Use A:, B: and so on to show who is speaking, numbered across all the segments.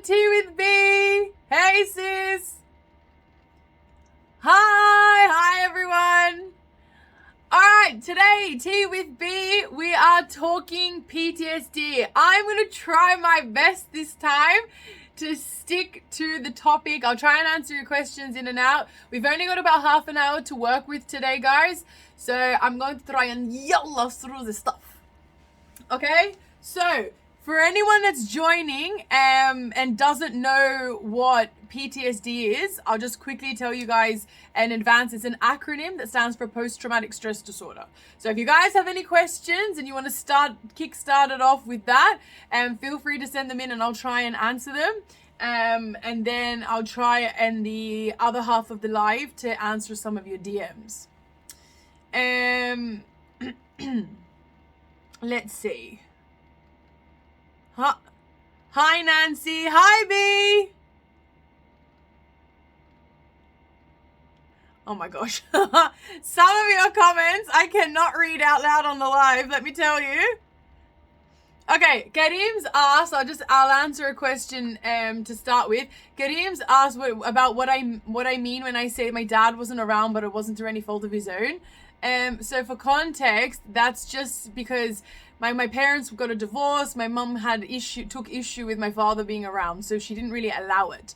A: Tea with B. Hey, sis. Hi everyone. All right, today, Tea with B, we are talking PTSD. I'm going to try my best this time to stick to the topic. I'll try and answer your questions in and out. We've only got about half an hour to work with today, guys. So I'm going to try and yell us through the stuff. Okay, so for anyone that's joining and doesn't know what PTSD is, I'll just quickly tell you guys in advance. It's an acronym that stands for post-traumatic stress disorder. So if you guys have any questions and you want to kick-start it off with that, feel free to send them in and I'll try and answer them. And then I'll try in the other half of the live to answer some of your DMs. Let's see. Hi, Nancy. Hi, B. Oh my gosh. Some of your comments I cannot read out loud on the live, let me tell you. Okay, Kareem's asked, I'll answer a question to start with. Kareem's asked about what I mean when I say my dad wasn't around, but it wasn't through any fault of his own. So for context, that's just because my parents got a divorce. My mum took issue with my father being around, so she didn't really allow it.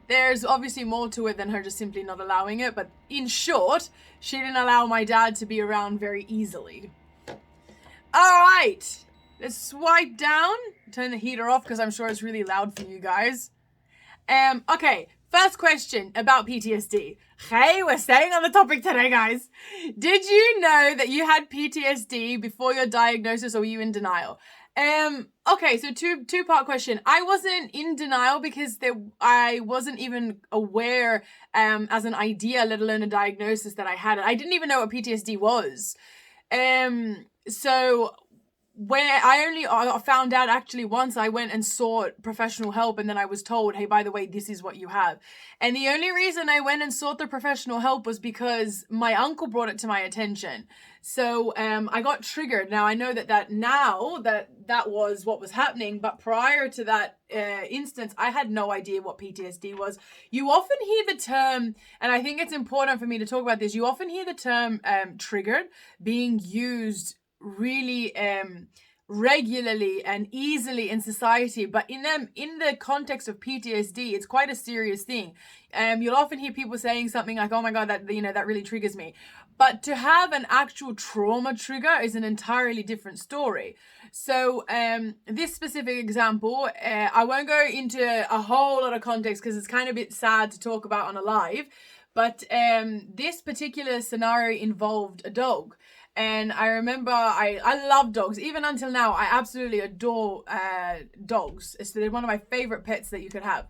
A: There's obviously more to it than her just simply not allowing it, but in short, she didn't allow my dad to be around very easily. All right, let's swipe down. Turn the heater off because I'm sure it's really loud for you guys. Okay, first question about PTSD. Hey, we're staying on the topic today, guys. Did you know that you had PTSD before your diagnosis, or were you in denial? Okay, so two-part question. I wasn't in denial because I wasn't even aware as an idea, let alone a diagnosis, that I had it. I didn't even know what PTSD was. So where I found out actually once I went and sought professional help, and then I was told, hey, by the way, this is what you have. And the only reason I went and sought the professional help was because my uncle brought it to my attention. So I got triggered. Now I know that was what was happening, but prior to that instance, I had no idea what PTSD was. You often hear the term, and I think it's important for me to talk about this, you often hear the term triggered being used really regularly and easily in society, but in the context of PTSD, it's quite a serious thing. You'll often hear people saying something like, oh my god, that really triggers me. But to have an actual trauma trigger is an entirely different story. So this specific example, I won't go into a whole lot of context because it's kind of a bit sad to talk about on a live, but this particular scenario involved a dog. And I remember I love dogs. Even until now, I absolutely adore dogs. They're one of my favorite pets that you could have.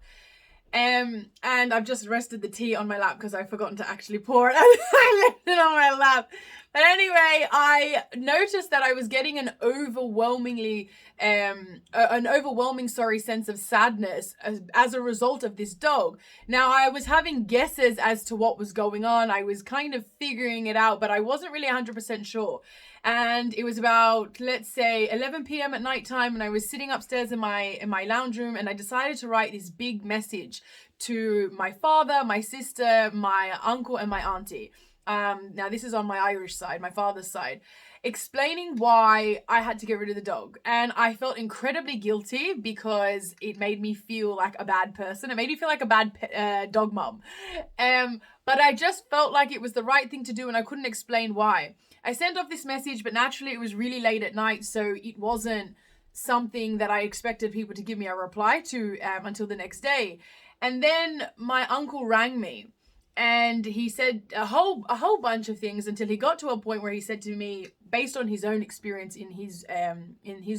A: And I've just rested the tea on my lap because I've forgotten to actually pour it. I left it on my lap. But anyway, I noticed that I was getting an overwhelming sense of sadness as a result of this dog. Now, I was having guesses as to what was going on. I was kind of figuring it out, but I wasn't really 100% sure. And it was about, let's say, 11 p.m. at nighttime, and I was sitting upstairs in my lounge room, and I decided to write this big message to my father, my sister, my uncle, and my auntie. Now this is on my Irish side, my father's side, explaining why I had to get rid of the dog. And I felt incredibly guilty because it made me feel like a bad person. It made me feel like a bad dog mom. But I just felt like it was the right thing to do, and I couldn't explain why. I sent off this message, but naturally it was really late at night, so it wasn't something that I expected people to give me a reply to until the next day. And then my uncle rang me. And he said a whole bunch of things until he got to a point where he said to me, based on his own experience in his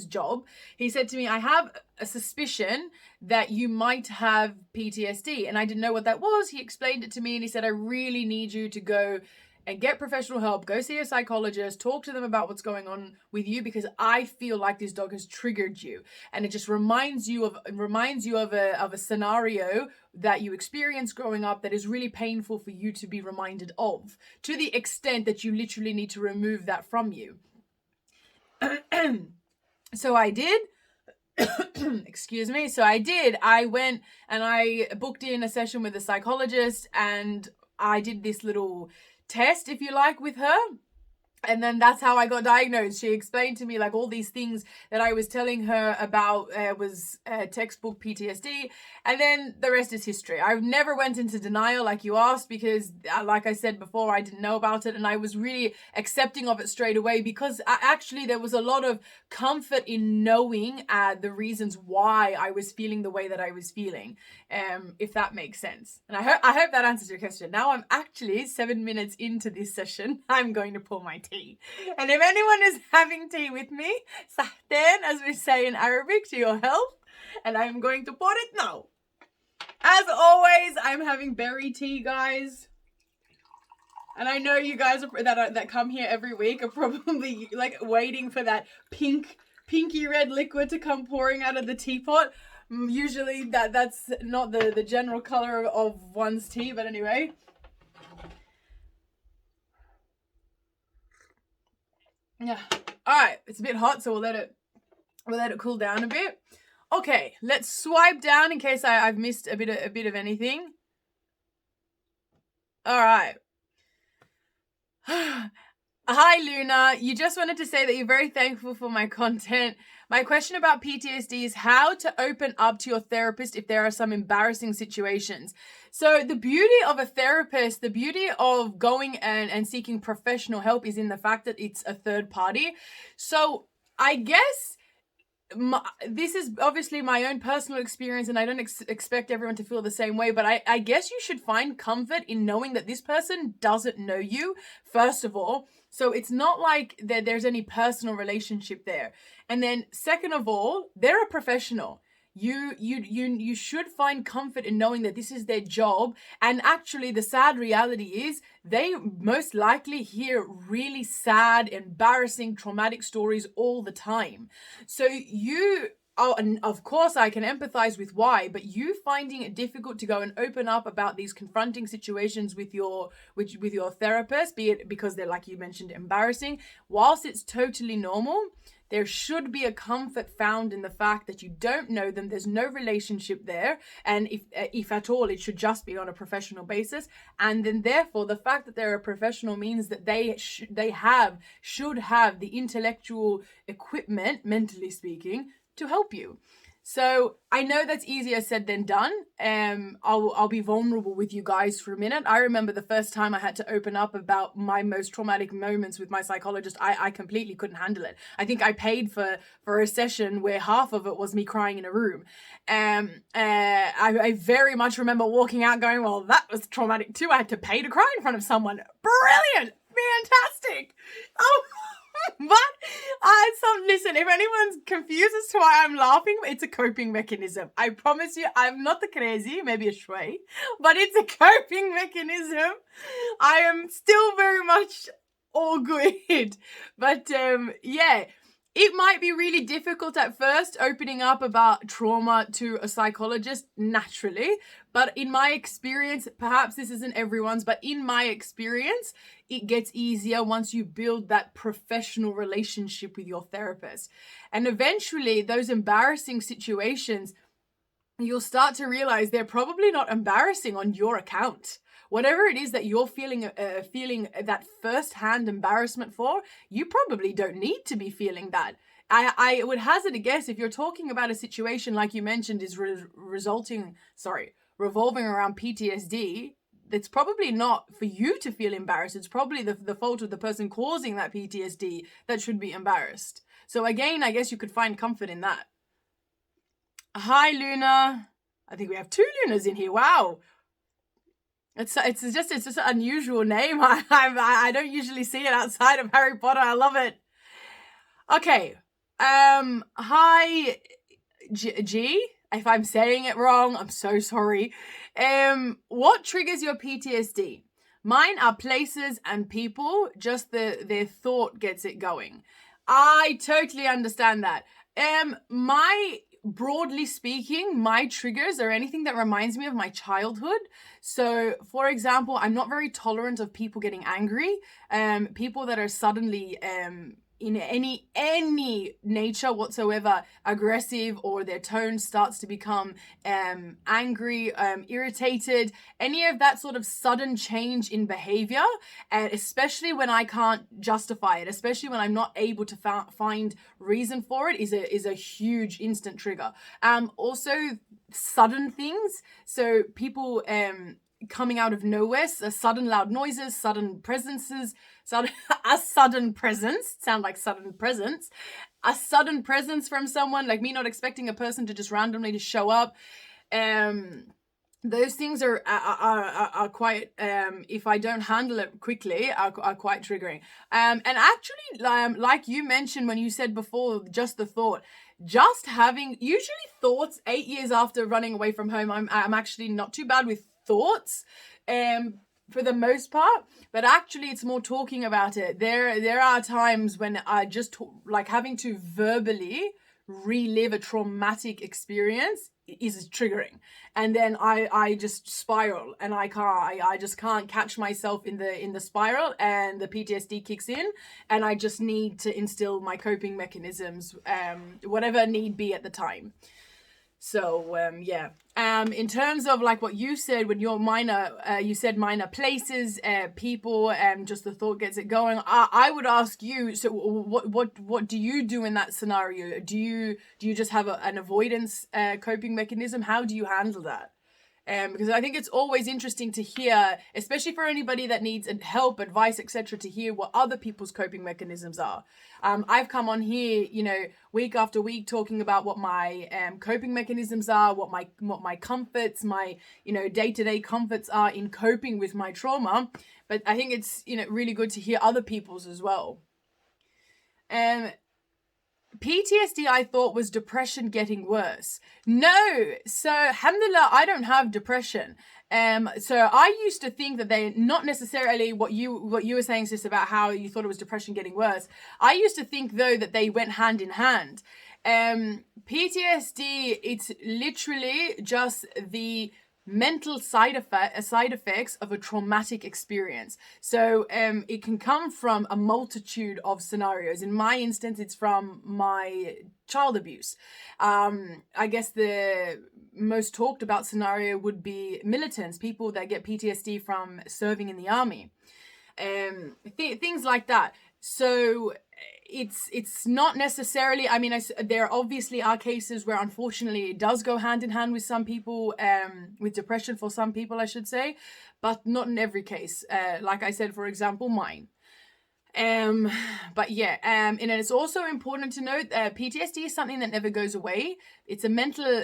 A: job, he said to me, I have a suspicion that you might have PTSD. And I didn't know what that was. He explained it to me and he said, I really need you to go and get professional help, go see a psychologist, talk to them about what's going on with you, because I feel like this dog has triggered you. And it just reminds you of a scenario that you experienced growing up that is really painful for you to be reminded of, to the extent that you literally need to remove that from you. So I did. Excuse me. So I went and I booked in a session with a psychologist, and I did this little test, if you like, with her. And then that's how I got diagnosed. She explained to me like all these things that I was telling her about was textbook PTSD. And then the rest is history. I never went into denial like you asked, because like I said before, I didn't know about it. And I was really accepting of it straight away, because actually there was a lot of comfort in knowing the reasons why I was feeling the way that I was feeling, if that makes sense. And I hope that answers your question. Now I'm actually 7 minutes into this session. I'm going to pour my tea. And if anyone is having tea with me, sahten, as we say in Arabic, to your health. And I'm going to pour it now. As always, I'm having berry tea, guys. And I know you guys that come here every week are probably like waiting for that pinky red liquid to come pouring out of the teapot. Usually that's not the general color of one's tea, but anyway. Yeah. All right. It's a bit hot, so we'll let it cool down a bit. Okay. Let's swipe down in case I've missed a bit of anything. All right. Hi, Luna. You just wanted to say that you're very thankful for my content. My question about PTSD is how to open up to your therapist if there are some embarrassing situations. So the beauty of a therapist, the beauty of going and seeking professional help is in the fact that it's a third party. So I guess this is obviously my own personal experience, and I don't expect everyone to feel the same way, but I guess you should find comfort in knowing that this person doesn't know you, first of all. So it's not like there's any personal relationship there. And then second of all, they're a professional. You should find comfort in knowing that this is their job. And actually the sad reality is they most likely hear really sad, embarrassing, traumatic stories all the time. So and of course I can empathize with why, but you finding it difficult to go and open up about these confronting situations with your therapist, be it because they're, like you mentioned, embarrassing, whilst it's totally normal, there should be a comfort found in the fact that you don't know them, there's no relationship there, and if at all, it should just be on a professional basis. And then therefore, the fact that they're a professional means that they should have the intellectual equipment, mentally speaking, to help you. So I know that's easier said than done. I'll be vulnerable with you guys for a minute. I remember the first time I had to open up about my most traumatic moments with my psychologist. I completely couldn't handle it. I think I paid for a session where half of it was me crying in a room. I very much remember walking out going, well, that was traumatic too. I had to pay to cry in front of someone. Brilliant. Fantastic. Oh, but listen, if anyone's confused as to why I'm laughing, it's a coping mechanism. I promise you, I'm not the crazy, maybe a shui, but it's a coping mechanism. I am still very much all good. But yeah, it might be really difficult at first opening up about trauma to a psychologist, naturally. But in my experience, perhaps this isn't everyone's, but in my experience, it gets easier once you build that professional relationship with your therapist. And eventually, those embarrassing situations, you'll start to realize they're probably not embarrassing on your account. Whatever it is that you're feeling that first-hand embarrassment for, you probably don't need to be feeling that. I would hazard a guess, if you're talking about a situation like you mentioned is revolving around PTSD, it's probably not for you to feel embarrassed. It's probably the fault of the person causing that PTSD that should be embarrassed. So again, I guess you could find comfort in that. Hi, Luna. I think we have 2 Lunas in here. Wow. It's just an unusual name. I don't usually see it outside of Harry Potter. I love it. Okay. Hi, G. If I'm saying it wrong, I'm so sorry. What triggers your PTSD? Mine are places and people. Just their thought gets it going. I totally understand that. Broadly speaking, my triggers are anything that reminds me of my childhood. So, for example, I'm not very tolerant of people getting angry. People that are suddenly in any nature whatsoever aggressive, or their tone starts to become angry, irritated, any of that sort of sudden change in behavior, and especially when I can't justify it, especially when I'm not able to find reason for it, is a huge instant trigger. Also sudden things, so people coming out of nowhere, sudden loud noises, sudden presences, a sudden presence, sound like sudden presence, a sudden presence from someone, like me not expecting a person to just randomly just show up. Those things are quite, if I don't handle it quickly, are quite triggering. And actually, like you mentioned when you said before, just the thought, just having, usually thoughts 8 years after running away from home, I'm actually not too bad with thoughts, for the most part, but actually it's more talking about it. There are times when I just like having to verbally relive a traumatic experience is triggering, and then I just spiral, and I just can't catch myself in the spiral, and the PTSD kicks in, and I just need to instill my coping mechanisms, whatever need be at the time. So yeah, in terms of like what you said, when you're minor, you said minor places, people, just the thought gets it going. I would ask you, so what do you do in that scenario? Do you just have an avoidance coping mechanism? How do you handle that? Because I think it's always interesting to hear, especially for anybody that needs help, advice, etc., to hear what other people's coping mechanisms are. I've come on here, week after week, talking about what my coping mechanisms are, what my comforts, my day-to-day comforts are in coping with my trauma. But I think it's really good to hear other people's as well. PTSD I thought was depression getting worse. No, so alhamdulillah, I don't have depression. So I used to think that they, not necessarily what you were saying, sis, about how you thought it was depression getting worse. I used to think though that they went hand in hand. PTSD, it's literally just the mental side effects of a traumatic experience. So it can come from a multitude of scenarios. In my instance, it's from my child abuse. I guess the most talked about scenario would be militants, people that get PTSD from serving in the army, things like that. So it's not necessarily, I mean, there obviously are cases where unfortunately it does go hand in hand with some people, with depression for some people, I should say, but not in every case. Like I said, for example, mine. But yeah, and it's also important to note that PTSD is something that never goes away. It's a mental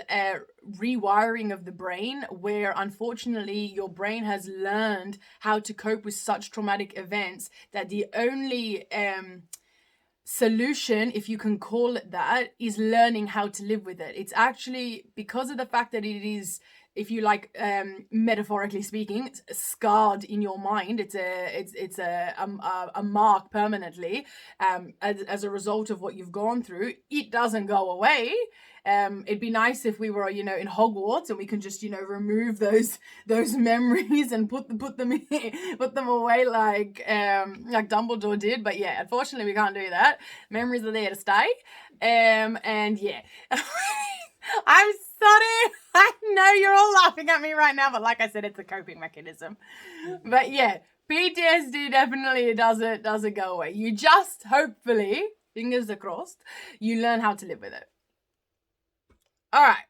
A: rewiring of the brain, where unfortunately your brain has learned how to cope with such traumatic events that the only solution, if you can call it that, is learning how to live with it. It's actually because of the fact that it is, if you like, metaphorically speaking, scarred in your mind. It's a mark permanently, as a result of what you've gone through. It doesn't go away. It'd be nice if we were, in Hogwarts and we can just, remove those memories and put them away like Dumbledore did. But yeah, unfortunately we can't do that. Memories are there to stay. And yeah. I'm sorry. I know you're all laughing at me right now, but like I said, it's a coping mechanism. But yeah, PTSD definitely doesn't go away. You just, hopefully, fingers are crossed, you learn how to live with it. All right,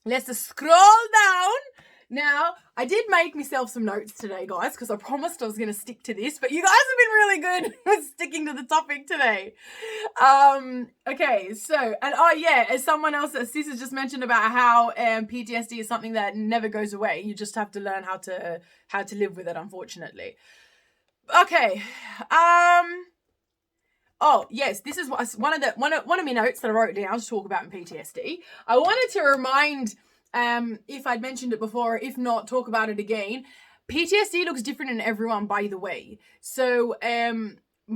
A: let's just scroll down. Now, I did make myself some notes today, guys, because I promised I was going to stick to this, but you guys have been really good with sticking to the topic today. Okay, so, and oh yeah, as someone else, as Sis has just mentioned about how PTSD is something that never goes away. You just have to learn how to live with it, unfortunately. Okay, oh yes, this is one of my notes that I wrote down to talk about in PTSD. I wanted to remind, if I'd mentioned it before, if not, talk about it again. PTSD looks different in everyone, by the way. So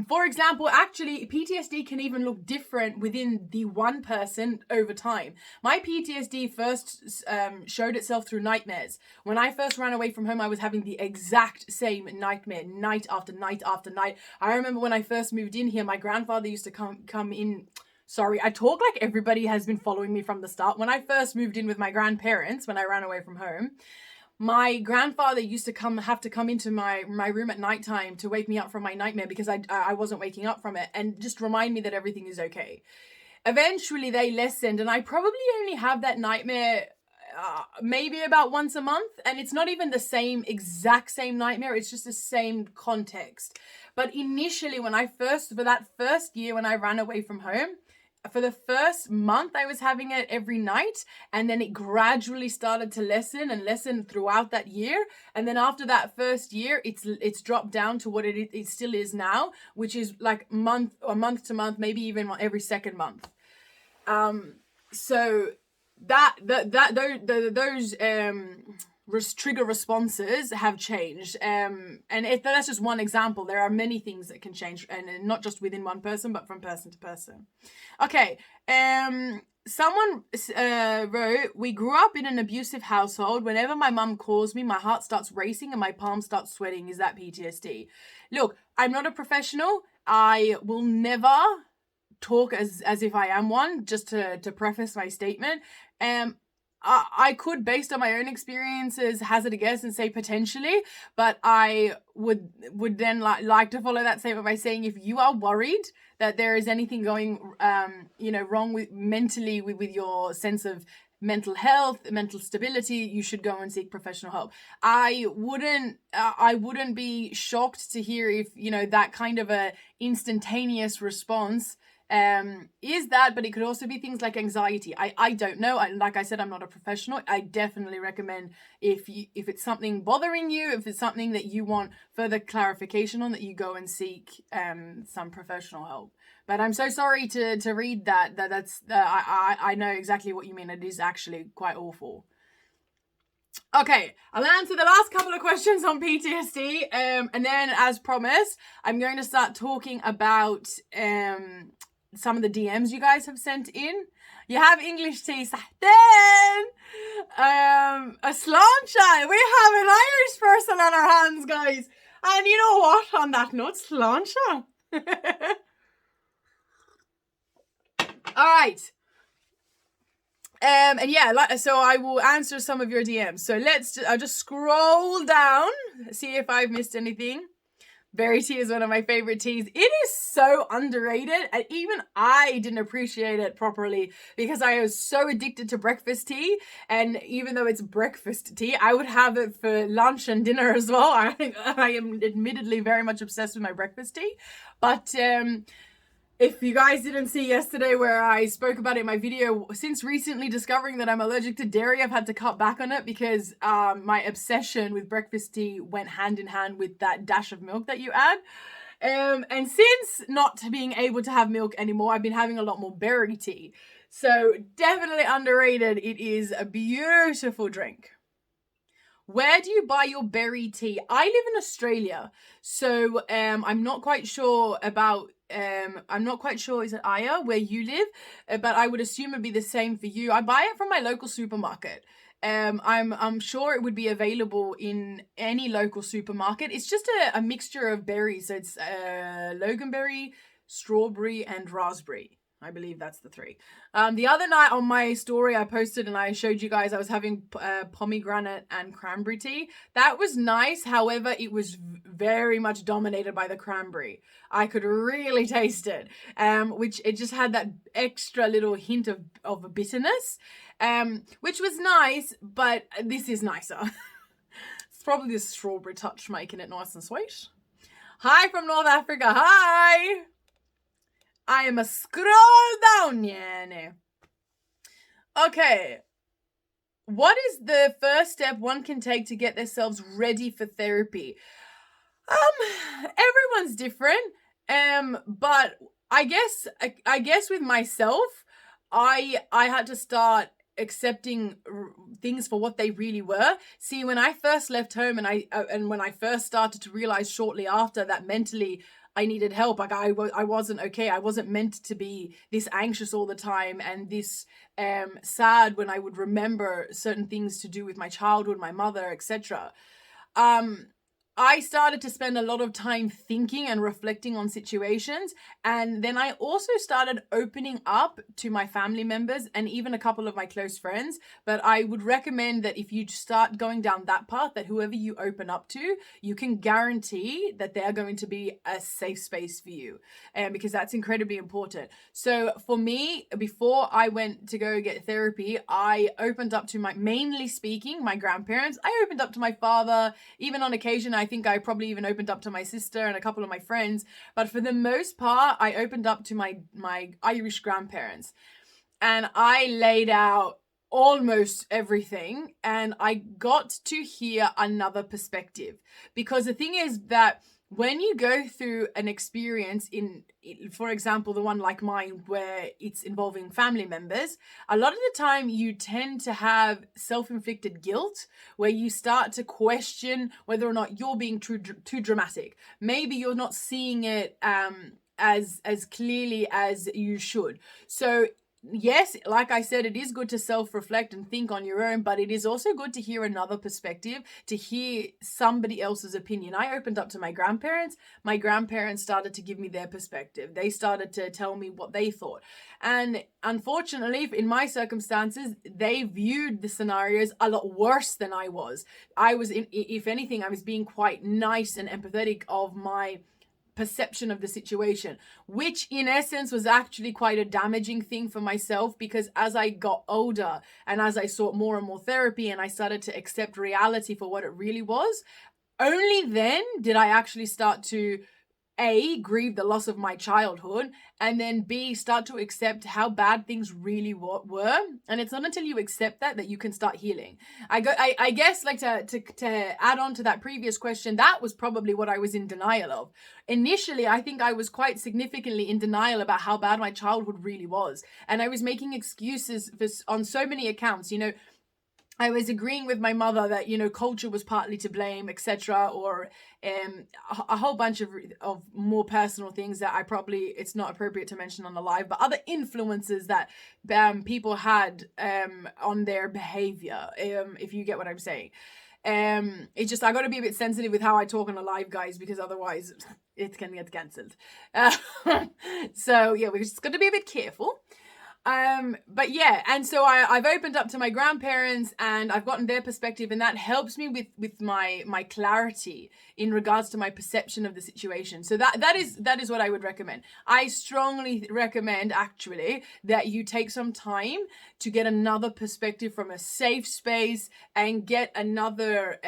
A: For example, actually, PTSD can even look different within the one person over time. My PTSD first showed itself through nightmares. When I first ran away from home, I was having the exact same nightmare, night after night after night. I remember when I first moved in here, my grandfather used to come in. Sorry, I talk like everybody has been following me from the start. When I first moved in with my grandparents, when I ran away from home, my grandfather used to have to come into my room at nighttime to wake me up from my nightmare because I wasn't waking up from it, and just remind me that everything is okay. Eventually they lessened, and I probably only have that nightmare maybe about once a month, and it's not even the exact same nightmare, it's just the same context. But initially, for that first year when I ran away from home, for the first month I was having it every night, and then it gradually started to lessen throughout that year. And then after that first year, it's dropped down to what it still is now, which is like month to month, maybe even every second month. So those trigger responses have changed, and that's just one example. There are many things that can change, and not just within one person, but from person to person. Okay, someone wrote, we grew up in an abusive household. Whenever my mum calls me, my heart starts racing and my palms start sweating. Is that PTSD? Look, I'm not a professional. I will never talk as if I am one, just to preface my statement. I could, based on my own experiences, hazard a guess and say potentially, but I would then like to follow that statement by saying, if you are worried that there is anything going wrong mentally with your sense of mental health, mental stability, you should go and seek professional help. I wouldn't be shocked to hear if that kind of a instantaneous response is that, but it could also be things like anxiety. I don't know. Like I said, I'm not a professional. I definitely recommend if it's something bothering you, if it's something that you want further clarification on, that you go and seek some professional help. But I'm so sorry to read that. I know exactly what you mean. It is actually quite awful. Okay, I'll answer the last couple of questions on PTSD, and then, as promised, I'm going to start talking about some of the DMs you guys have sent in. You have English tea, then a sláinte. We have an Irish person on our hands, guys. And you know what? On that note, sláinte. All right. And yeah, so I will answer some of your DMs. So I'll just scroll down, see if I've missed anything. Berry tea is one of my favorite teas. It is so underrated, and even I didn't appreciate it properly because I was so addicted to breakfast tea. And even though it's breakfast tea, I would have it for lunch and dinner as well. I am admittedly very much obsessed with my breakfast tea. But if you guys didn't see yesterday where I spoke about it in my video, since recently discovering that I'm allergic to dairy, I've had to cut back on it because my obsession with breakfast tea went hand in hand with that dash of milk that you add. And since not being able to have milk anymore, I've been having a lot more berry tea. So definitely underrated. It is a beautiful drink. Where do you buy your berry tea? I live in Australia, so I'm not quite sure about... I'm not quite sure, is it Aya, where you live? But I would assume it'd be the same for you. I buy it from my local supermarket. I'm sure it would be available in any local supermarket. It's just a mixture of berries. So it's loganberry, strawberry, and raspberry. I believe that's the three. The other night on my story I posted and I showed you guys I was having pomegranate and cranberry tea. That was nice. However, it was very much dominated by the cranberry. I could really taste it, which it just had that extra little hint of a bitterness, which was nice, but this is nicer. It's probably the strawberry touch making it nice and sweet. Hi from North Africa. Hi. I am a scroll down, yeah. Okay. What is the first step one can take to get themselves ready for therapy? Everyone's different. But I guess with myself, I had to start accepting things for what they really were. See, when I first left home and when I first started to realize shortly after that mentally I needed help. Like I wasn't okay. I wasn't meant to be this anxious all the time and this sad when I would remember certain things to do with my childhood, my mother, etc. I started to spend a lot of time thinking and reflecting on situations. And then I also started opening up to my family members and even a couple of my close friends. But I would recommend that if you start going down that path, that whoever you open up to, you can guarantee that they're going to be a safe space for you. Because that's incredibly important. So for me, before I went to go get therapy, I opened up to mainly speaking, my grandparents. I opened up to my father, even on occasion, I think I probably even opened up to my sister and a couple of my friends. But for the most part, I opened up to my Irish grandparents. And I laid out almost everything. And I got to hear another perspective. Because the thing is that when you go through an experience for example, the one like mine where it's involving family members, a lot of the time you tend to have self-inflicted guilt where you start to question whether or not you're being too dramatic. Maybe you're not seeing it as clearly as you should. So yes, like I said, it is good to self-reflect and think on your own, but it is also good to hear another perspective, to hear somebody else's opinion. I opened up to my grandparents. My grandparents started to give me their perspective. They started to tell me what they thought. And unfortunately, in my circumstances, they viewed the scenarios a lot worse than I was. If anything, I was being quite nice and empathetic of my perception of the situation, which in essence was actually quite a damaging thing for myself, because as I got older and as I sought more and more therapy and I started to accept reality for what it really was, only then did I actually start to A, grieve the loss of my childhood, and then B, start to accept how bad things really were. And it's not until you accept that you can start healing. I guess, like, to add on to that previous question, that was probably what I was in denial of. Initially, I think I was quite significantly in denial about how bad my childhood really was. And I was making excuses on so many accounts, I was agreeing with my mother that, culture was partly to blame, etc., or a whole bunch of more personal things that it's not appropriate to mention on the live, but other influences that people had on their behavior, if you get what I'm saying. It's just, I got to be a bit sensitive with how I talk on a live, guys, because otherwise it can get cancelled. So yeah, we're just got to be a bit careful. But yeah, and so I've opened up to my grandparents and I've gotten their perspective, and that helps me with my clarity in regards to my perception of the situation. So that is what I would recommend. I strongly recommend, actually, that you take some time to get another perspective from a safe space and get another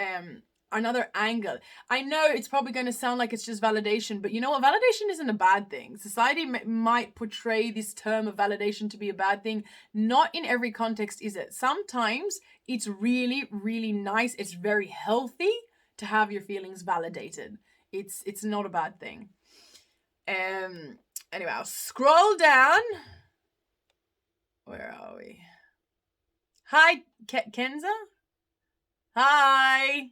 A: angle. I know it's probably going to sound like it's just validation, but you know what? Validation isn't a bad thing. Society might portray this term of validation to be a bad thing. Not in every context is it. Sometimes it's really, really nice. It's very healthy to have your feelings validated. It's not a bad thing. Anyway, I'll scroll down. Where are we? Hi, Kenza. Hi.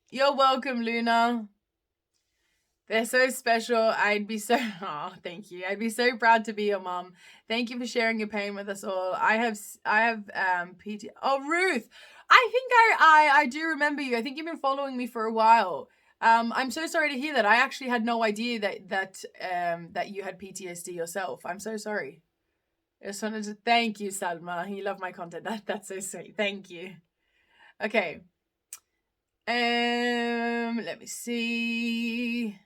A: You're welcome, Luna. They're so special. Thank you. I'd be so proud to be your mom. Thank you for sharing your pain with us all. I have PT. Oh, Ruth. I think I do remember you. I think you've been following me for a while. I'm so sorry to hear that. I actually had no idea that you had PTSD yourself. I'm so sorry. I just wanted to thank you, Salma. You love my content. That's so sweet. Thank you. Okay. Let me see.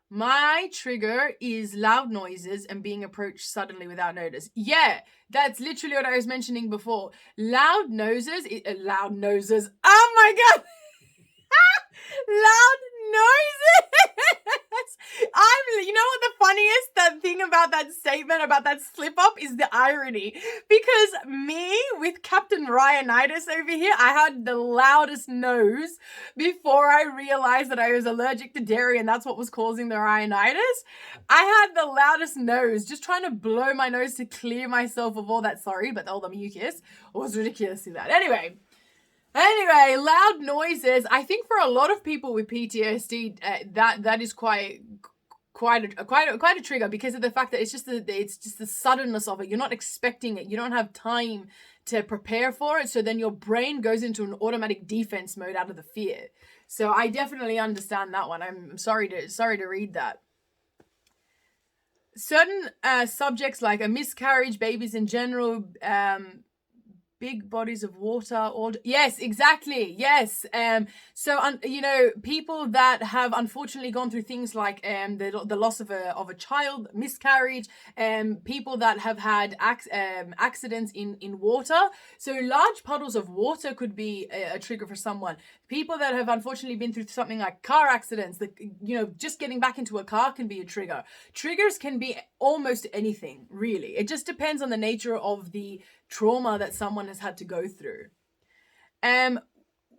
A: My trigger is loud noises and being approached suddenly without notice. Yeah, that's literally what I was mentioning before. Loud noises. Oh my God. Loud noises. You know what the funniest thing about that statement, about that slip up, is the irony. Because me, with Captain Ryanitis over here, I had the loudest nose before I realized that I was allergic to dairy and that's what was causing the Ryanitis. I had the loudest nose, just trying to blow my nose to clear myself of all that, all the mucus. It was ridiculously loud. Anyway. Anyway, loud noises. I think for a lot of people with PTSD, that is quite a trigger, because of the fact that it's just the suddenness of it. You're not expecting it. You don't have time to prepare for it. So then your brain goes into an automatic defense mode out of the fear. So I definitely understand that one. I'm sorry to read that. Certain subjects like a miscarriage, babies in general, big bodies of water, all yes, exactly, yes. So people that have unfortunately gone through things like the loss of a child, miscarriage, people that have had accidents in water. So large puddles of water could be a trigger for someone. People that have unfortunately been through something like car accidents, that just getting back into a car can be a trigger. Triggers can be almost anything, really. It just depends on the nature of the trauma that someone has had to go through.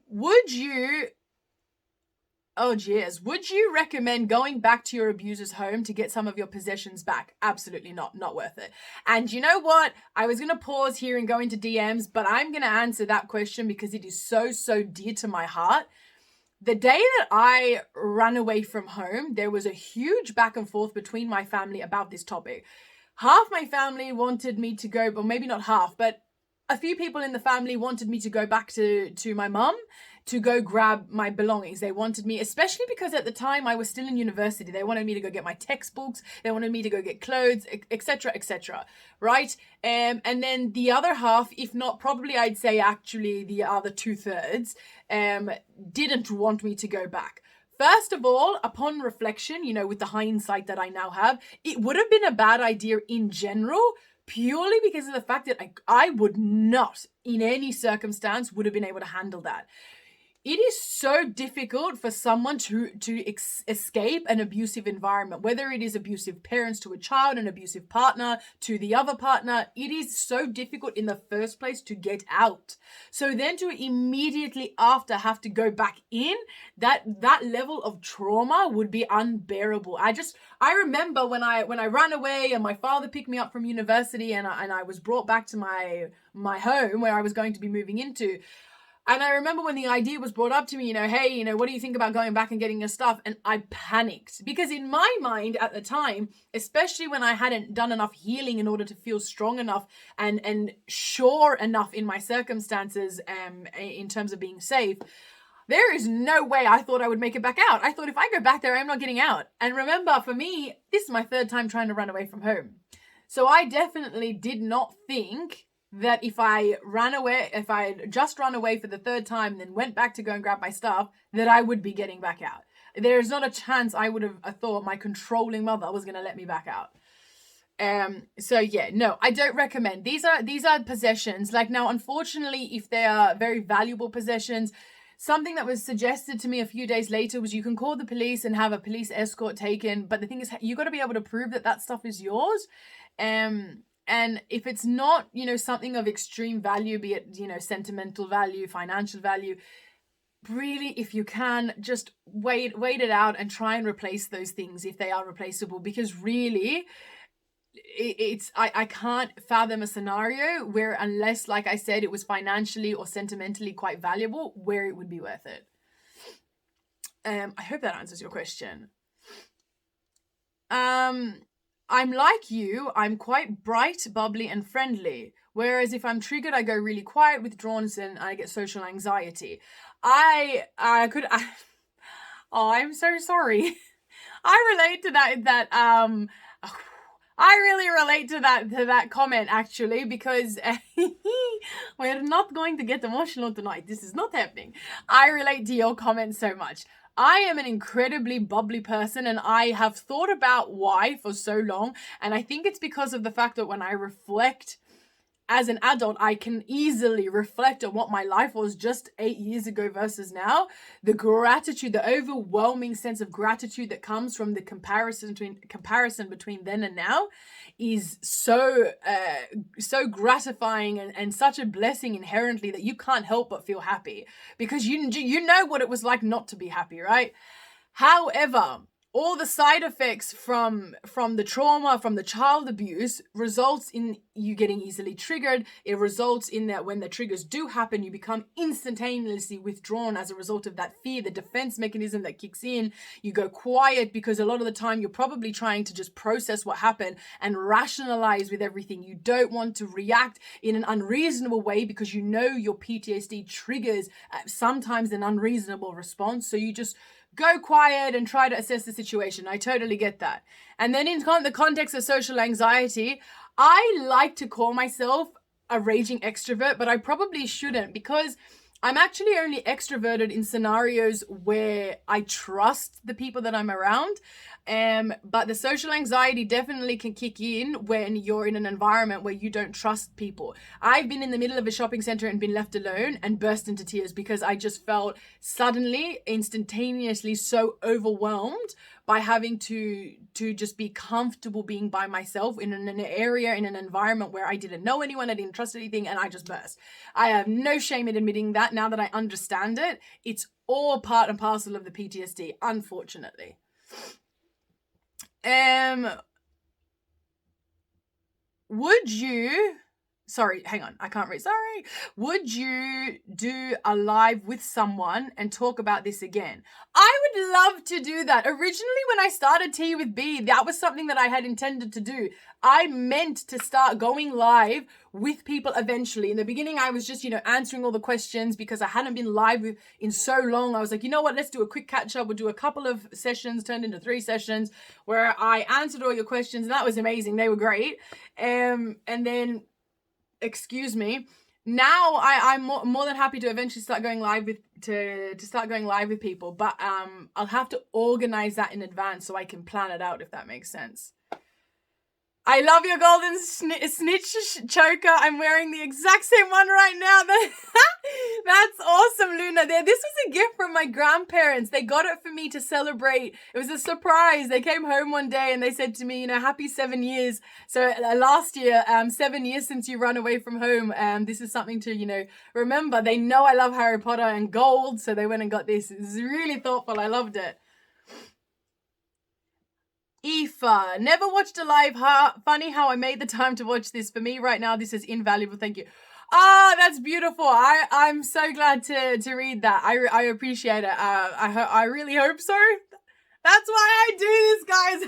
A: Would you recommend going back to your abuser's home to get some of your possessions back? Absolutely not worth it. And you know what? I was going to pause here and go into DMs, but I'm going to answer that question because it is so dear to my heart. The day that I ran away from home, there was a huge back and forth between my family about this topic. Half my family wanted me to go, or maybe not half, but a few people in the family wanted me to go back to my mum to go grab my belongings. They wanted me, especially because at the time I was still in university, they wanted me to go get my textbooks, they wanted me to go get clothes, etc., right? And then the other half, if not probably I'd say actually the other 2/3, didn't want me to go back. First of all, upon reflection, with the hindsight that I now have, it would have been a bad idea in general, purely because of the fact that I would not, in any circumstance, would have been able to handle that. It is so difficult for someone to escape an abusive environment, whether it is abusive parents to a child, an abusive partner to the other partner. It is so difficult in the first place to get out. So then to immediately after have to go back in, that level of trauma would be unbearable. I remember when I ran away and my father picked me up from university and I was brought back to my home where I was going to be moving into. And I remember when the idea was brought up to me, hey, what do you think about going back and getting your stuff? And I panicked because in my mind at the time, especially when I hadn't done enough healing in order to feel strong enough and sure enough in my circumstances in terms of being safe, there is no way I thought I would make it back out. I thought if I go back there, I'm not getting out. And remember, for me, this is my 3rd time trying to run away from home. So I definitely did not think that if I just run away for the 3rd time and then went back to go and grab my stuff, that I would be getting back out. There's not a chance I would have thought my controlling mother was going to let me back out. So yeah, no, I don't recommend. These are possessions. Like now, unfortunately, if they are very valuable possessions, something that was suggested to me a few days later was you can call the police and have a police escort taken. But the thing is, you got to be able to prove that stuff is yours. And if it's not, something of extreme value, be it, sentimental value, financial value, really, if you can, just wait it out and try and replace those things if they are replaceable. Because really, I can't fathom a scenario where, unless, like I said, it was financially or sentimentally quite valuable, where it would be worth it. I hope that answers your question. I'm like you, I'm quite bright, bubbly, and friendly. Whereas if I'm triggered, I go really quiet, withdrawn, and I get social anxiety. I'm so sorry. I relate to that I really relate to that comment, actually, because we're not going to get emotional tonight. This is not happening. I relate to your comment so much. I am an incredibly bubbly person, and I have thought about why for so long. And I think it's because of the fact that when I reflect as an adult, I can easily reflect on what my life was just 8 years ago versus now. The gratitude, the overwhelming sense of gratitude that comes from the comparison between then and now is so gratifying and such a blessing inherently that you can't help but feel happy because you know what it was like not to be happy, right? However, all the side effects from the trauma, from the child abuse, results in you getting easily triggered. It results in that when the triggers do happen, you become instantaneously withdrawn as a result of that fear, the defense mechanism that kicks in. You go quiet because a lot of the time you're probably trying to just process what happened and rationalize with everything. You don't want to react in an unreasonable way because you know your PTSD triggers sometimes an unreasonable response. So you just go quiet and try to assess the situation. I totally get that. And then in the context of social anxiety, I like to call myself a raging extrovert, but I probably shouldn't, because I'm actually only extroverted in scenarios where I trust the people that I'm around. But the social anxiety definitely can kick in when you're in an environment where you don't trust people. I've been in the middle of a shopping center and been left alone and burst into tears because I just felt suddenly, instantaneously so overwhelmed by having to just be comfortable being by myself in an area, in an environment where I didn't know anyone, I didn't trust anything, and I just burst. I have no shame in admitting that now that I understand it. It's all part and parcel of the PTSD, unfortunately. Would you, sorry, hang on, I can't read, sorry. Would you do a live with someone and talk about this again? I would love to do that. Originally, when I started Tea with B, that was something that I had intended to do. I meant to start going live with people eventually. In the beginning, I was just, answering all the questions because I hadn't been live in so long. I was like, you know what, let's do a quick catch up. We'll do a couple of sessions, turned into 3 sessions where I answered all your questions, and that was amazing. They were great. And then, excuse me, now I'm more than happy to eventually start going live with people, but I'll have to organize that in advance so I can plan it out, if that makes sense. I love your golden snitch choker. I'm wearing the exact same one right now. That's awesome, Luna. This was a gift from my grandparents. They got it for me to celebrate. It was a surprise. They came home one day and they said to me, happy 7 years. So last year, 7 years since you run away from home. This is something to, remember. They know I love Harry Potter and gold, so they went and got this. It's really thoughtful. I loved it. Aoife, never watched a live. Funny how I made the time to watch this. For me right now, this is invaluable. Thank you. That's beautiful. I'm so glad to read that. I appreciate it. I really hope so. That's why I do this, guys.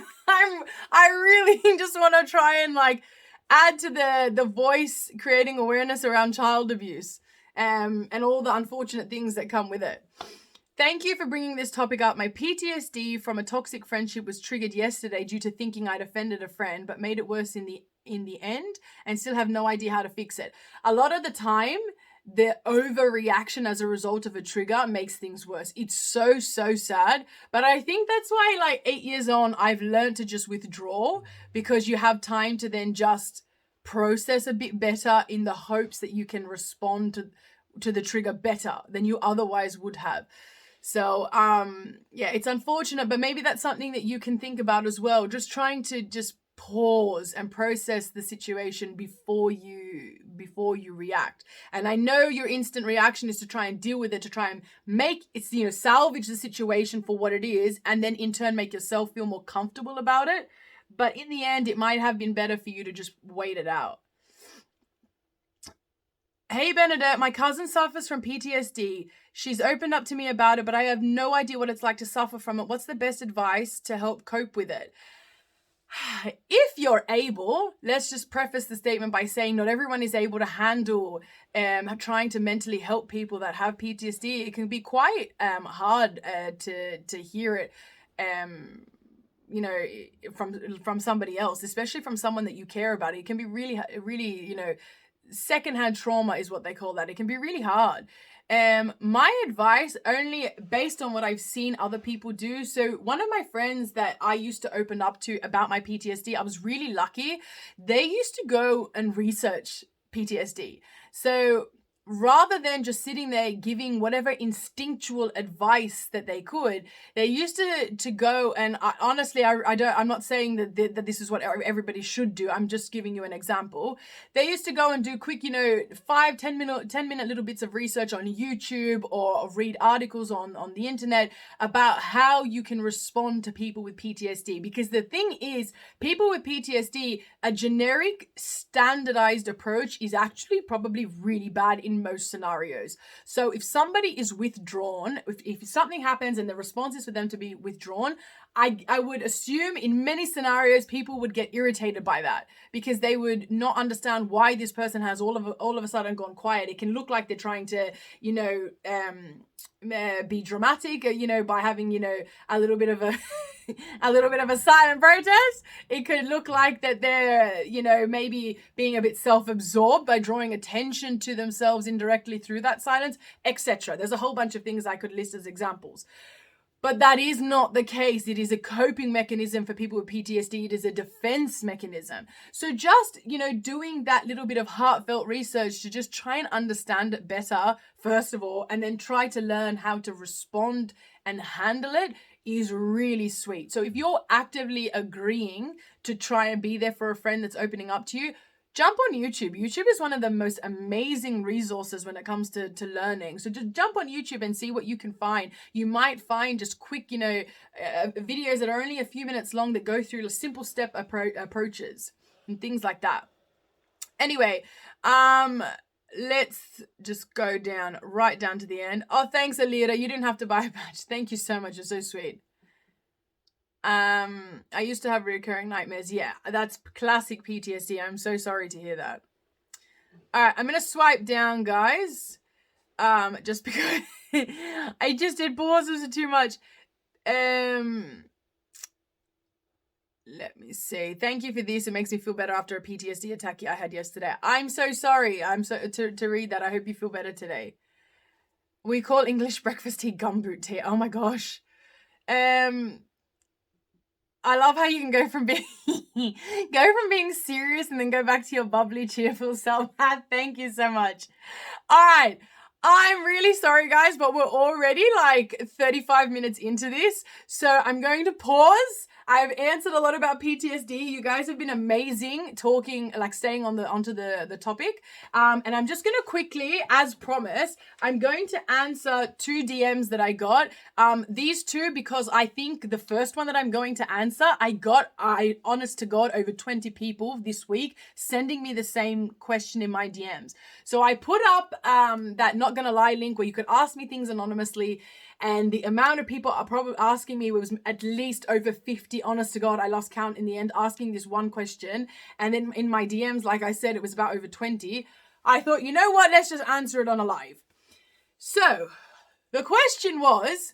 A: I really just want to try and add to the voice, creating awareness around child abuse, and all the unfortunate things that come with it. Thank you for bringing this topic up. My PTSD from a toxic friendship was triggered yesterday due to thinking I'd offended a friend, but made it worse in the end, and still have no idea how to fix it. A lot of the time, the overreaction as a result of a trigger makes things worse. It's so sad. But I think that's why 8 years on, I've learned to just withdraw, because you have time to then just process a bit better in the hopes that you can respond to the trigger better than you otherwise would have. So, it's unfortunate, but maybe that's something that you can think about as well. Just trying to just pause and process the situation before you react. And I know your instant reaction is to try and deal with it, to try and make it, salvage the situation for what it is, and then in turn make yourself feel more comfortable about it. But in the end, it might have been better for you to just wait it out. Hey, Bernadette, my cousin suffers from PTSD. She's opened up to me about it, but I have no idea what it's like to suffer from it. What's the best advice to help cope with it? If you're able, let's just preface the statement by saying not everyone is able to handle trying to mentally help people that have PTSD. It can be quite hard to hear it from somebody else, especially from someone that you care about. It can be really secondhand trauma is what they call that. It can be really hard. My advice, only based on what I've seen other people do. So one of my friends that I used to open up to about my PTSD, I was really lucky. They used to go and research PTSD. So rather than just sitting there giving whatever instinctual advice that they could, they used to go, and I'm not saying that this is what everybody should do. I'm just giving you an example. They used to go and do quick, 10 minute little bits of research on YouTube, or read articles on the internet about how you can respond to people with PTSD. Because the thing is, people with PTSD, a generic standardized approach is actually probably really bad in most scenarios. So if somebody is withdrawn, if something happens and the response is for them to be withdrawn, I would assume in many scenarios people would get irritated by that, because they would not understand why this person has all of a sudden gone quiet. It can look like they're trying to, be dramatic, by having, a little bit of a a little bit of a silent protest. It could look like that they're, maybe being a bit self-absorbed by drawing attention to themselves indirectly through that silence, etc. There's a whole bunch of things I could list as examples. But that is not the case. It is a coping mechanism for people with PTSD. It is a defense mechanism. So just, doing that little bit of heartfelt research to just try and understand it better, first of all, and then try to learn how to respond and handle it is really sweet. So if you're actively agreeing to try and be there for a friend that's opening up to you, jump on YouTube. YouTube is one of the most amazing resources when it comes to learning. So just jump on YouTube and see what you can find. You might find just quick, videos that are only a few minutes long that go through simple step approaches and things like that. Anyway, let's just go right down to the end. Oh, thanks, Alira. You didn't have to buy a badge. Thank you so much. You're so sweet. I used to have recurring nightmares. Yeah, that's classic PTSD. I'm so sorry to hear that. All right, I'm going to swipe down, guys. Just because I just did pauses too much. Let me see. Thank you for this. It makes me feel better after a PTSD attack I had yesterday. I'm so sorry. I'm so to read that. I hope you feel better today. We call English breakfast tea gumboot tea. Oh my gosh. I love how you can go from being serious and then go back to your bubbly, cheerful self. Thank you so much. All right. I'm really sorry, guys, but we're already 35 minutes into this. So I'm going to pause. I've answered a lot about PTSD. You guys have been amazing talking, staying onto the topic. And I'm just going to quickly, as promised, I'm going to answer 2 DMs that I got. These 2, because I think the first one that I'm going to answer, honest to God, over 20 people this week sending me the same question in my DMs. So I put up that Not Gonna Lie link where you could ask me things anonymously. And the amount of people are probably asking me was at least over 50. Honest to God, I lost count in the end, asking this one question. And then in my DMs, like I said, it was about over 20. I thought, you know what? Let's just answer it on a live. So the question was,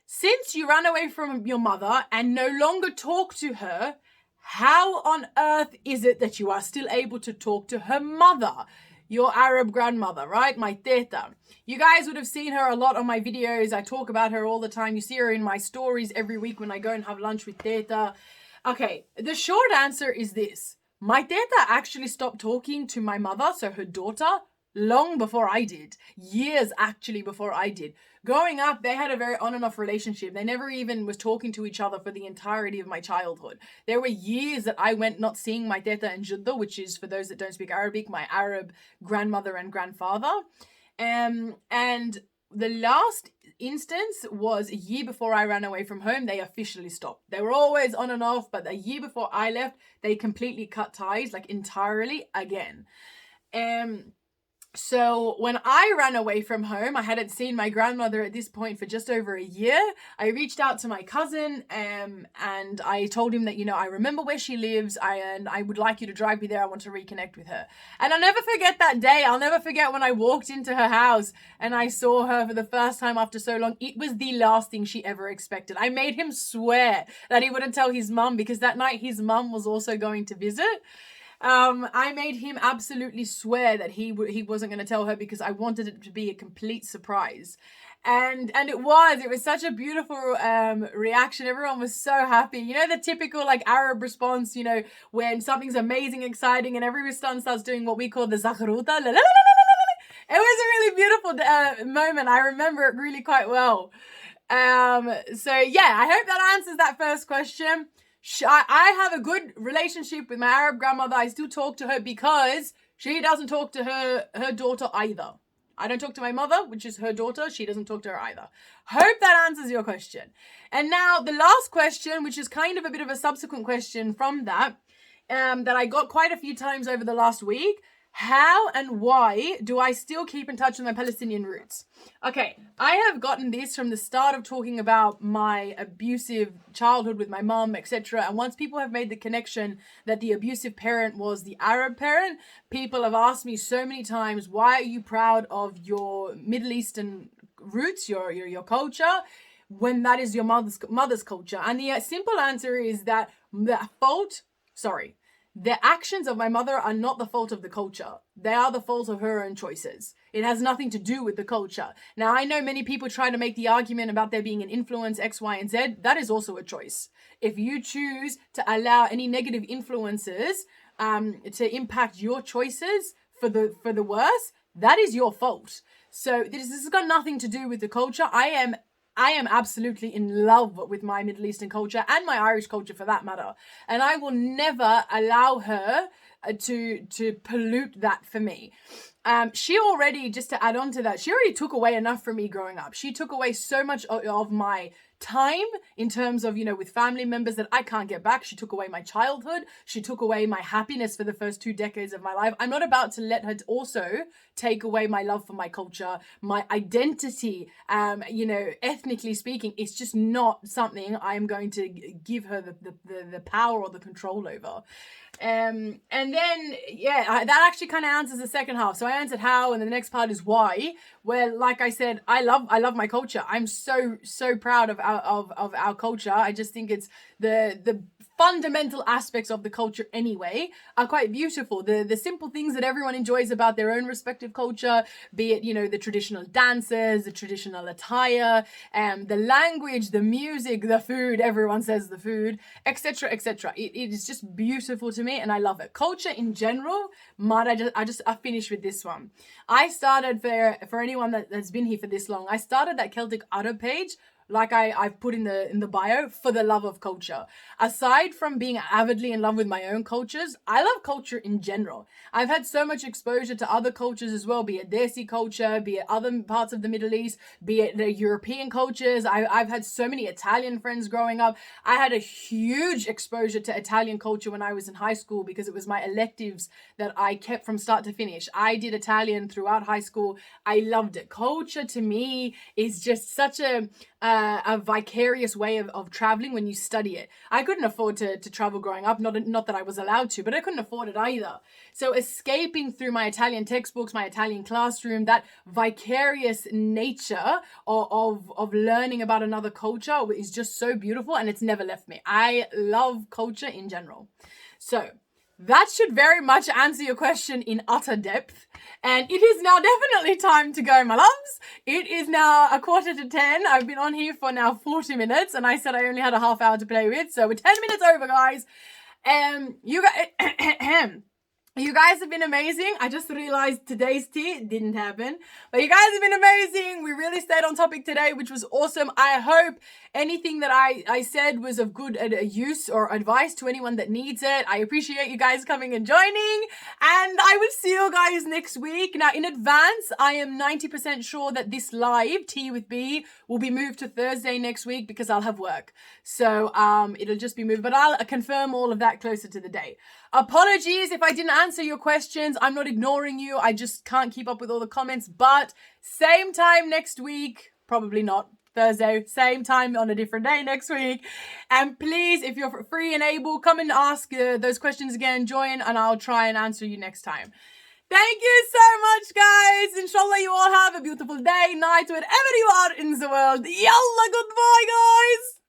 A: since you ran away from your mother and no longer talk to her, how on earth is it that you are still able to talk to her mother? Your Arab grandmother, right? My teta. You guys would have seen her a lot on my videos. I talk about her all the time. You see her in my stories every week when I go and have lunch with teta. Okay, the short answer is this. My teta actually stopped talking to my mother, so her daughter, long before I did. Years actually before I did. Growing up, they had a very on and off relationship. They never even was talking to each other for the entirety of my childhood. There were years that I went not seeing my teta and juddo, which is, for those that don't speak Arabic, my Arab grandmother and grandfather. And the last instance was a year before I ran away from home. They officially stopped. They were always on and off, but a year before I left, they completely cut ties, entirely again. So when I ran away from home, I hadn't seen my grandmother at this point for just over a year. I reached out to my cousin and I told him that, I remember where she lives and I would like you to drive me there. I want to reconnect with her. And I'll never forget that day. I'll never forget when I walked into her house and I saw her for the first time after so long. It was the last thing she ever expected. I made him swear that he wouldn't tell his mum because that night his mum was also going to visit. I made him absolutely swear that he wasn't going to tell her because I wanted it to be a complete surprise. And it was such a beautiful reaction. Everyone was so happy. The typical Arab response, when something's amazing, exciting, and every son starts doing what we call the zakharuta. was a really beautiful moment. I remember it really quite well. So yeah, I hope that answers that first question. I have a good relationship with my Arab grandmother. I still talk to her because she doesn't talk to her daughter either. I don't talk to my mother, which is her daughter. She doesn't talk to her either. Hope that answers your question. And now the last question, which is kind of a bit of a subsequent question from that I got quite a few times over the last week. How and why do I still keep in touch with my Palestinian roots? Okay, I have gotten this from the start of talking about my abusive childhood with my mom, etc. And once people have made the connection that the abusive parent was the Arab parent, people have asked me so many times, why are you proud of your Middle Eastern roots, your culture, when that is your mother's culture? And the simple answer is that the actions of my mother are not the fault of the culture. They are the fault of her own choices. It has nothing to do with the culture. Now, I know many people try to make the argument about there being an influence X, Y, and Z. That is also a choice. If you choose to allow any negative influences to impact your choices for the worse, that is your fault. So this has got nothing to do with the culture. I am absolutely in love with my Middle Eastern culture and my Irish culture for that matter. And I will never allow her to pollute that for me. She already, just to add on to that, she already took away enough from me growing up. She took away so much of my time in terms of, with family members that I can't get back. She took away my childhood. She took away my happiness for the first 2 decades of my life. I'm not about to let her also take away my love for my culture, my identity, ethnically speaking. It's just not something I'm going to give her the power or the control over. And then, that actually kind of answers the second half. So I answered how, and the next part is why. Well, like I said, I love my culture. I'm so proud of our culture. I just think it's the fundamental aspects of the culture anyway are quite beautiful. The simple things that everyone enjoys about their own respective culture, be it, the traditional dances, the traditional attire, the language, the music, the food, everyone says the food, etc., etc. It is just beautiful to me and I love it. Culture in general, I finished with this one. I started, for anyone that's been here for this long, I started that Celtic Otter page, like I've put in the bio, for the love of culture. Aside from being avidly in love with my own cultures, I love culture in general. I've had so much exposure to other cultures as well, be it Desi culture, be it other parts of the Middle East, be it the European cultures. I've had so many Italian friends growing up. I had a huge exposure to Italian culture when I was in high school because it was my electives that I kept from start to finish. I did Italian throughout high school. I loved it. Culture to me is just such a vicarious way of traveling when you study it. I couldn't afford to travel growing up, not that I was allowed to, but I couldn't afford it either. So escaping through my Italian textbooks, my Italian classroom, that vicarious nature of learning about another culture is just so beautiful and it's never left me. I love culture in general. So that should very much answer your question in utter depth. And it is now definitely time to go, my loves. It is now 9:45. I've been on here for now 40 minutes and I said I only had a half hour to play with. So we're 10 minutes over, guys. You guys have been amazing. I just realized today's tea didn't happen. But you guys have been amazing. We really stayed on topic today, which was awesome. I hope anything that I said was of good use or advice to anyone that needs it. I appreciate you guys coming and joining. And I will see you guys next week. Now, in advance, I am 90% sure that this live, Tea with B, will be moved to Thursday next week because I'll have work. So it'll just be moved. But I'll confirm all of that closer to the day. Apologies if I didn't answer your questions. I'm not ignoring you. I just can't keep up with all the comments. But same time next week, probably not Thursday, same time on a different day next week. And please, if you're free and able, come and ask those questions again, join, and I'll try and answer you next time. Thank you so much, guys. Inshallah, you all have a beautiful day, night, wherever you are in the world. Yalla, goodbye, guys.